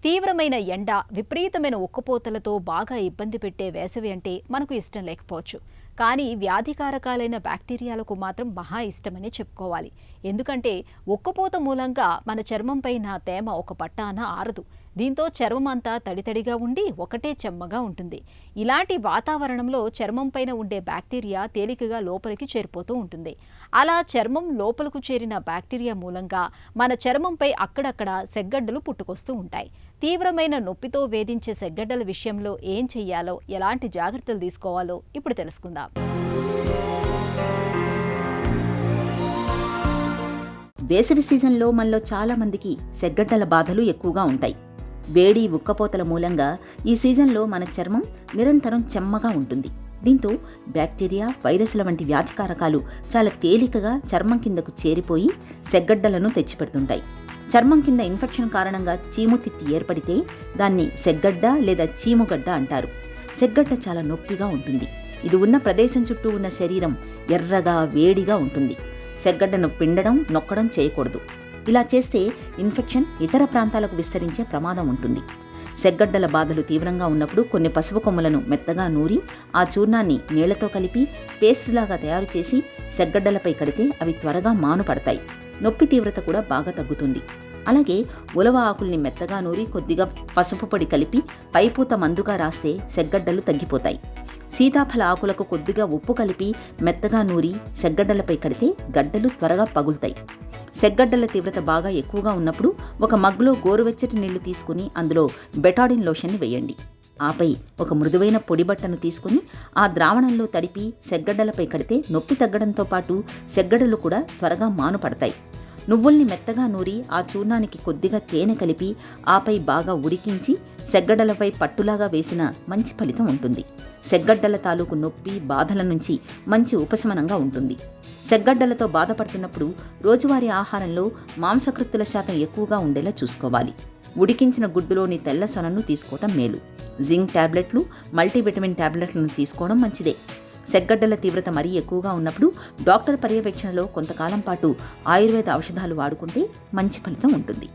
తీవ్రమైన ఎండ, విపరీతమైన ఉక్కపోతలతో బాగా ఇబ్బంది పెట్టే వేసవి అంటే మనకు ఇష్టం లేకపోవచ్చు. కానీ వ్యాధికారకాలైన బ్యాక్టీరియాలకు మాత్రం మహా ఇష్టమని చెప్పుకోవాలి. ఎందుకంటే ఉక్కపోత మూలంగా మన చర్మంపైన తేమ ఒక పట్టాన ఆరదు. దీంతో చర్మం అంతా తడితడిగా ఉండి ఒకటే చెమ్మగా ఉంటుంది. ఇలాంటి వాతావరణంలో చర్మం పైన ఉండే బ్యాక్టీరియా తేలికగా లోపలికి చేరిపోతూ ఉంటుంది. అలా చర్మం లోపలకు చేరిన బ్యాక్టీరియా మూలంగా మన చర్మంపై అక్కడక్కడ సెగ్గడ్డలు పుట్టుకొస్తూ ఉంటాయి. తీవ్రమైన నొప్పితో వేధించే సెగ్గడ్డల విషయంలో ఏం చెయ్యాలో, ఎలాంటి జాగ్రత్తలు తీసుకోవాలో ఇప్పుడు తెలుసుకుందాం. వేసవి సీజన్లో మనలో చాలా మందికి సెగ్గడ్డల బాధలు ఎక్కువగా ఉంటాయి. వేడి ఉక్కపోతల మూలంగా ఈ సీజన్లో మన చర్మం నిరంతరం చెమ్మగా ఉంటుంది. దీంతో బ్యాక్టీరియా, వైరస్ల వంటి వ్యాధికారకాలు చాలా తేలికగా చర్మం కిందకు చేరిపోయి సెగ్గడ్డలను తెచ్చిపెడుతుంటాయి. చర్మం కింద ఇన్ఫెక్షన్ కారణంగా చీము తిత్తి ఏర్పడితే దాన్ని సెగ్గడ్డ లేదా చీముగడ్డ అంటారు. సెగ్గడ్డ చాలా నొప్పిగా ఉంటుంది. ఇది ఉన్న ప్రదేశం చుట్టూ ఉన్న శరీరం ఎర్రగా వేడిగా ఉంటుంది. సెగ్గడ్డను పిండడం, నొక్కడం చేయకూడదు. ఇలా చేస్తే ఇన్ఫెక్షన్ ఇతర ప్రాంతాలకు విస్తరించే ప్రమాదం ఉంటుంది. సెగ్గడ్డల బాధలు తీవ్రంగా ఉన్నప్పుడు కొన్ని పసుపు కొమ్ములను మెత్తగా నూరి ఆ చూర్ణాన్ని నీళ్లతో కలిపి పేస్టులాగా తయారు చేసి సెగ్గడ్డలపై కడితే అవి త్వరగా మానుపడతాయి. నొప్పి తీవ్రత కూడా బాగా తగ్గుతుంది. అలాగే ఉలవ ఆకుల్ని మెత్తగా నూరి కొద్దిగా పసుపు పొడి కలిపి పైపూత మందుగా రాస్తే సెగ్గడ్డలు తగ్గిపోతాయి. సీతాఫల ఆకులకు కొద్దిగా ఉప్పు కలిపి మెత్తగా నూరి సెగ్గడ్డలపై కడితే గడ్డలు త్వరగా పగులుతాయి. సెగ్గడ్డల తీవ్రత బాగా ఎక్కువగా ఉన్నప్పుడు ఒక మగ్గులో గోరువెచ్చటి నీళ్లు తీసుకుని అందులో బెటాడిన్ లోషన్ని వేయండి. ఆపై ఒక మృదువైన పొడి బట్టను తీసుకుని ఆ ద్రావణంలో తడిపి సెగ్గడ్డలపై కడితే నొప్పి తగ్గడంతో పాటు సెగ్గడ్డలు కూడా త్వరగా మానుపడతాయి. నువ్వుల్ని మెత్తగా నూరి ఆ చూర్ణానికి కొద్దిగా తేనె కలిపి ఆపై బాగా ఉడికించి సెగ్గడ్డలపై పట్టులాగా వేసిన మంచి ఫలితం ఉంటుంది. సెగ్గడ్డల తాలూకు నొప్పి, బాధల నుంచి మంచి ఉపశమనంగా ఉంటుంది. సెగ్గడ్డలతో బాధపడుతున్నప్పుడు రోజువారీ ఆహారంలో మాంసకృత్తుల శాతం ఎక్కువగా ఉండేలా చూసుకోవాలి. ఉడికించిన గుడ్డులోని తెల్ల సొనను తీసుకోవడం మేలు. జింక్ టాబ్లెట్లు, మల్టీవిటమిన్ టాబ్లెట్లను తీసుకోవడం మంచిదే. సెగ్గడ్డల తీవ్రత మరీ ఎక్కువగా ఉన్నప్పుడు డాక్టర్ పర్యవేక్షణలో కొంతకాలం పాటు ఆయుర్వేద ఔషధాలు వాడుకుంటే మంచి ఫలితం ఉంటుంది.